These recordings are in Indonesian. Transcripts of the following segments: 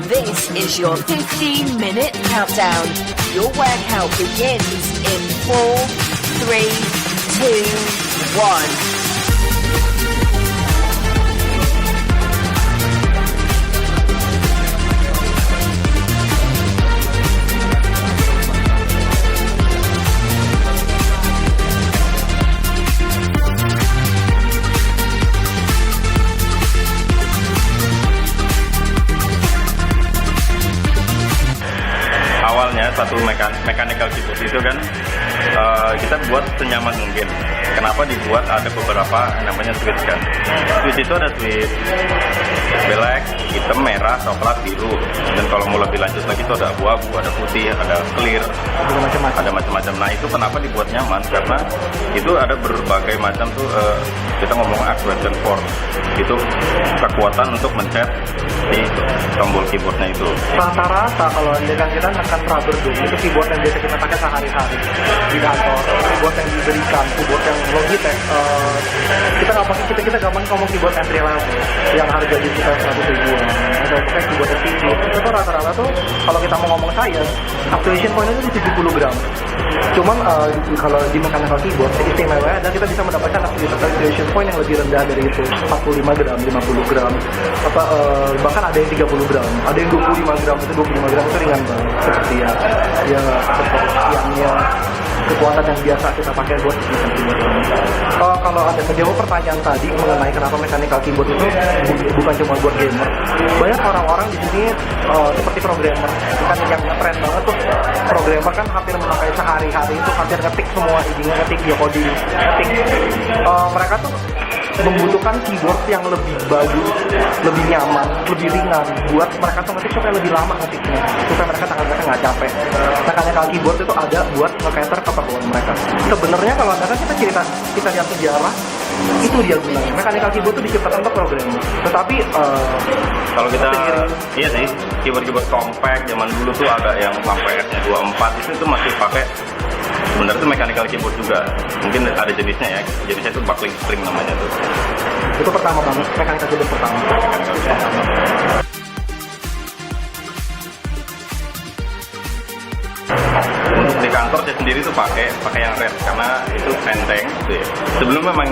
This is your 15-minute countdown. Your workout begins in 4, 3, 2, 1. Awalnya satu mechanical keyboard itu kan kita buat senyaman mungkin. Kenapa dibuat ada beberapa namanya switch kan? Switch itu ada switch black, hitam, merah, coklat, biru. Dan kalau mau lebih lanjut lagi itu ada abu-abu, ada putih, ada clear, ada macam-macam. Nah itu kenapa dibuat nyaman? Karena itu ada berbagai macam tuh kita ngomong actuation force. Itu kekuatan untuk mencet di tombol keyboardnya itu. Rata-rata kalau dengan kita menekan rubber drum itu keyboard yang biasa kita pakai sehari-hari di kantor, keyboard yang diberikan, keyboard yang Logitech, kita gampang ngomong keyboard entry level yang harga di sekitar 100 ribuan atau pakai keyboard yang tinggi. Itu rata-rata tuh kalau kita mau ngomong science, actuation point itu di 70 gram. Cuman kalau di mechanical keyboard istimewanya dan kita bisa mendapatkan actuation point yang lebih rendah dari itu, 45 gram, 50 gram, bahkan ada yang 30 gram, ada yang 25 gram, itu 25 gram itu ringan banget, seperti yang kekuatan yang biasa kita pakai buat mechanical keyboard. Kalau ada menjawab pertanyaan tadi mengenai kenapa mechanical keyboard itu bukan cuma buat gamer, banyak orang-orang di sini seperti programmer, kan yang keren banget tuh programmer kan hampir memakai sehari-hari itu hampir ngetik semua isinya, ngetik ya coding, ngetik mereka tuh membutuhkan keyboard yang lebih bagus, lebih nyaman, lebih ringan buat mereka tuh ngetik supaya lebih lama ngetiknya, supaya mereka tangan-tangan nggak capek. Mechanical keyboard itu ada buat nge-cater keperluan mereka. Sebenarnya kalau kita lihat sejarah, itu dia gunanya. Mechanical keyboard itu diciptakan untuk programmer. Tetapi kalau kita iya sih, keyboard compact zaman dulu tuh ada yang sampai S-nya 24 itu masih pakai. Sebenarnya itu mechanical keyboard juga. Mungkin ada jenisnya ya. Jenisnya itu buckling string namanya tuh. Itu pertama banget, mechanical keyboard pertama. Untuk di kantor saya sendiri tuh pakai yang red karena itu enteng gitu ya. Sebelum memang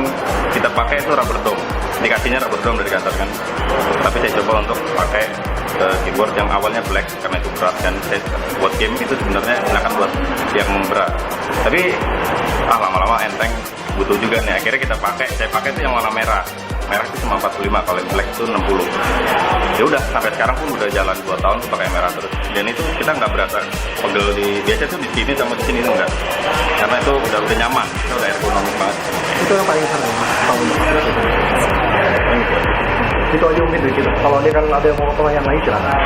kita pakai itu rubber dome. Dikasihnya rubber dome dari kantor kan. Tapi saya coba untuk pakai keyboard yang awalnya black karena itu berat kan. Saya buat game itu sebenarnya enakan buat yang berat. Tapi lama-lama enteng butuh juga nih. Akhirnya saya pakai itu yang warna merah. Merah itu cuma 45, kalau yang black itu 60. Ya udah sampai sekarang pun udah jalan 2 tahun tuh pakai merah terus. Dan itu kita nggak berasa pegel biasa tuh di sini sama di sini tuh enggak. Karena itu udah nyaman, itu udah ergonomik banget. Itu yang paling seru. Itu aja mungkin dari kita. Kalau dia kan ada yang mau pertanyaan lain silakan.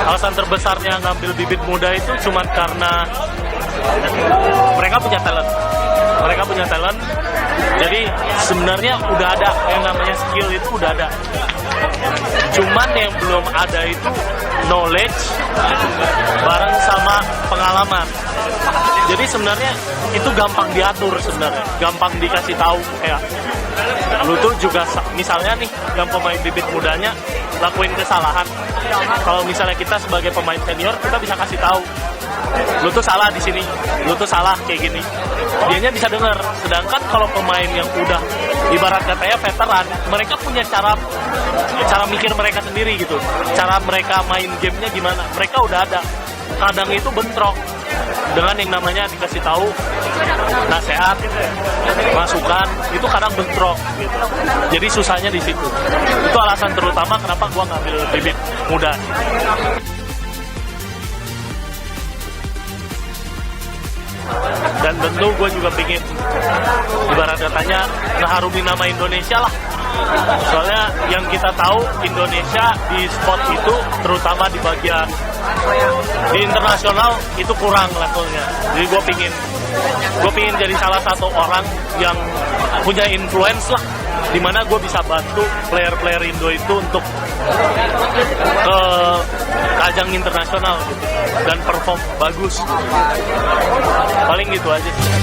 Alasan terbesarnya ngambil bibit muda itu cuma karena mereka punya talent. Jadi sebenarnya udah ada yang namanya skill, itu udah ada. Cuman yang belum ada itu knowledge bareng sama pengalaman. Jadi sebenarnya itu gampang diatur sebenarnya, gampang dikasih tahu. Kayak lu tuh juga misalnya nih yang pemain bibit mudanya lakuin kesalahan. Kalau misalnya kita sebagai pemain senior, kita bisa kasih tahu, lu tuh salah di sini, lu tuh salah kayak gini. Dianya bisa dengar. Sedangkan kalau pemain yang udah ibarat katanya veteran, mereka punya cara mikir mereka sendiri gitu. Cara mereka main gamenya gimana, mereka udah ada. Kadang itu bentrok dengan yang namanya dikasih tahu nasihat, masukan, itu kadang bentrok gitu. Jadi susahnya di situ. Itu alasan terutama kenapa gua ngambil bibit muda. Dan tentu gue juga pingin ibarat katanya ngeharumin nama Indonesia lah. Soalnya yang kita tahu Indonesia di sport itu, terutama di bagian di internasional itu kurang levelnya. Jadi gue pingin jadi salah satu orang yang punya influence lah, dimana gue bisa bantu player-player Indo itu untuk ke ajang internasional gitu, dan perform bagus. Paling gitu aja sih.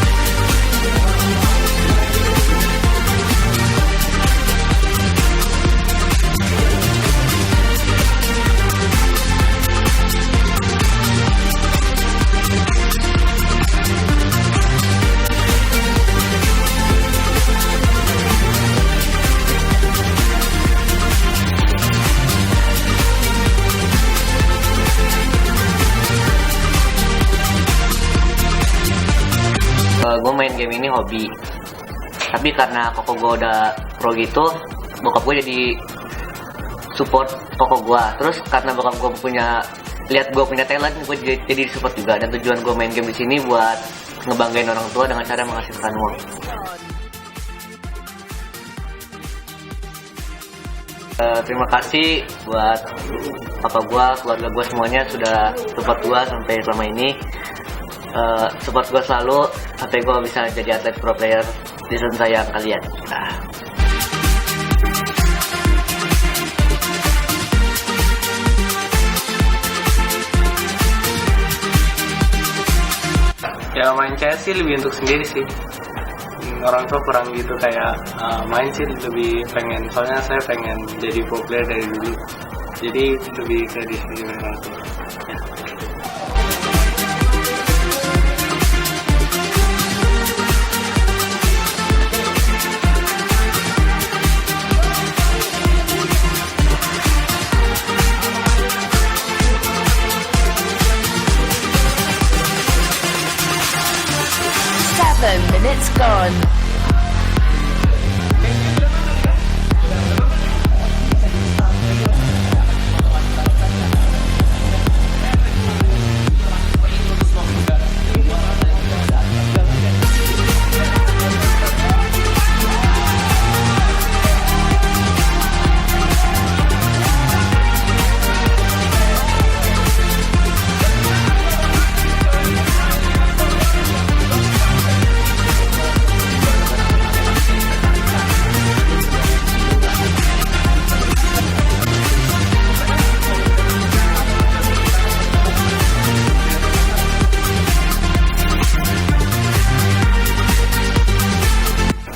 Gue main game ini hobi, tapi karena koko gue udah pro gitu, bokap gue jadi support koko gue. Terus karena bokap gue lihat gue punya talent, gue jadi support juga. Dan tujuan gue main game di sini buat ngebanggain orang tua dengan cara menghasilkan uang. Terima kasih buat papa gue, keluarga gue semuanya sudah support gue sampai selama ini. Support gue selalu sampai gue bisa jadi atlet pro player di season sayang kalian. Ya main CS sih lebih untuk sendiri sih. Orang tua kurang gitu kayak main sih lebih pengen. Soalnya saya pengen jadi pro player dari dulu. Jadi lebih ke diri orang tua. Ya. Minutes gone.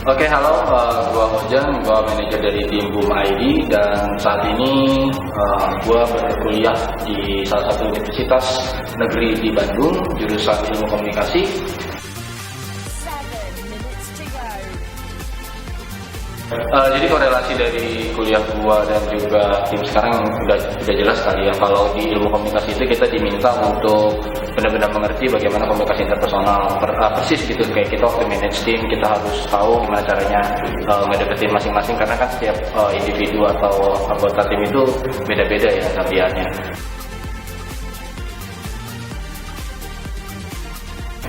Oke, halo, gua Hojan, gua manajer dari tim Boom ID, dan saat ini gua berkuliah di salah satu universitas negeri di Bandung, jurusan ilmu komunikasi. 7 minutes to go. Jadi korelasi dari kuliah gua dan juga tim sekarang udah jelas kali ya. Kalau di ilmu komunikasi itu kita diminta untuk benar-benar mengerti bagaimana komunikasi interpersonal persis gitu, kayak kita waktu manage tim kita harus tahu gimana caranya ngedeketin masing-masing, karena kan setiap individu atau anggota tim itu beda-beda ya tabiatnya.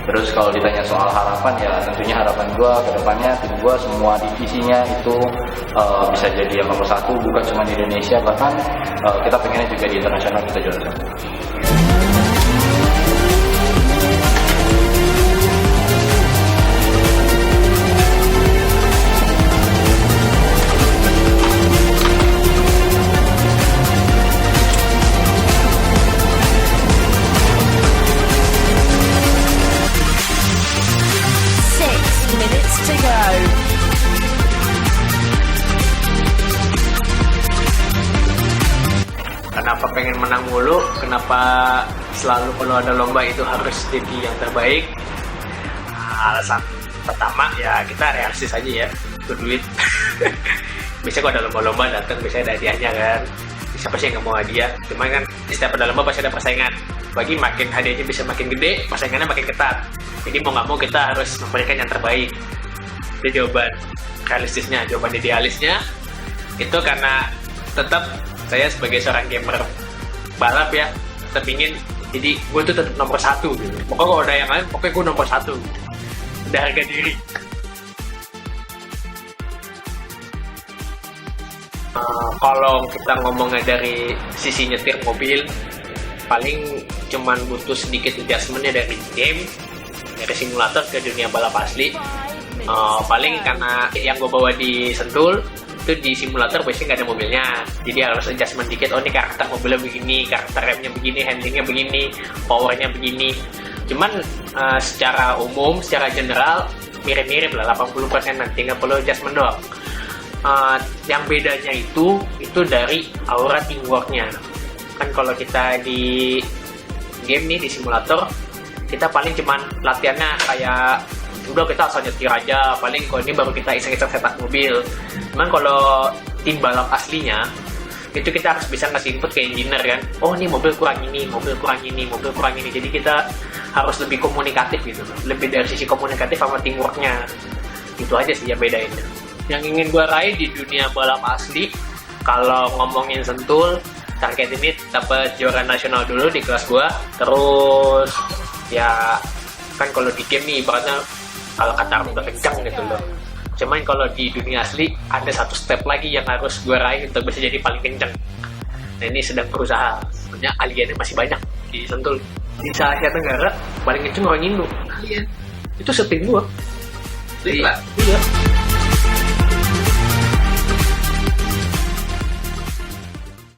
Terus kalau ditanya soal harapan, ya tentunya harapan gue ke depannya tim gue semua divisinya itu bisa jadi yang nomor satu, bukan cuma di Indonesia, bahkan kita pengennya juga di internasional kita juara satu. Kenapa pengen menang mulu? Kenapa selalu kalau ada lomba itu harus jadi yang terbaik? Alasan pertama ya kita realistis aja ya, itu duit. Biasanya kalau ada lomba-lomba datang biasanya ada hadiahnya kan. Siapa sih yang nggak mau hadiah? Cuma kan setiap ada lomba pasti ada persaingan. Bagi makin hadiahnya bisa makin gede, persaingannya makin ketat. Jadi mau nggak mau kita harus memberikan yang terbaik. Itu jawaban realistisnya. Jawaban idealisnya itu karena tetap saya sebagai seorang gamer balap ya, tetap ingin jadi gue tuh tetap nomor satu gitu. Pokoknya kalau ada yang lain, pokoknya gue nomor satu. Udah harga diri. Kalau kita ngomongnya dari sisi nyetir mobil, paling cuman butuh sedikit adjustmentnya dari game, dari simulator ke dunia balap asli. Paling karena yang gue bawa di Sentul itu di simulator biasanya nggak ada mobilnya, jadi harus adjustment dikit. Oh, ini karakter mobilnya begini, karakter remnya begini, handlingnya begini, powernya begini. Cuman secara umum, secara general mirip-mirip lah, 80% tinggal perlu adjustment doang. Yang bedanya itu dari aura teamworknya. Kan kalau kita di game nih, di simulator, kita paling cuman latihannya kayak udah kita asal nyetir aja, paling kalau ini baru kita iseng-iseng setup mobil. Cuman kalau tim balap aslinya itu kita harus bisa ngasih input ke engineer kan, oh ini mobil kurang ini, mobil kurang ini, mobil kurang ini. Jadi kita harus lebih komunikatif gitu, lebih dari sisi komunikatif sama teamworknya. Itu aja sih yang bedainnya. Yang ingin gue raih di dunia balap asli, kalau ngomongin Sentul, target ini dapat juara nasional dulu di kelas gue. Terus ya kan kalau di game nih ibaratnya kalau kata udah kencang gitu loh. Cuman kalau di dunia asli ada satu step lagi yang harus gue raih untuk bisa jadi paling kencang. Nah ini sedang berusaha. Sebenarnya aliennya masih banyak di Sentul. Di Asia Tenggara paling kencang orang Indo. Alien. Itu setim gue. Iya.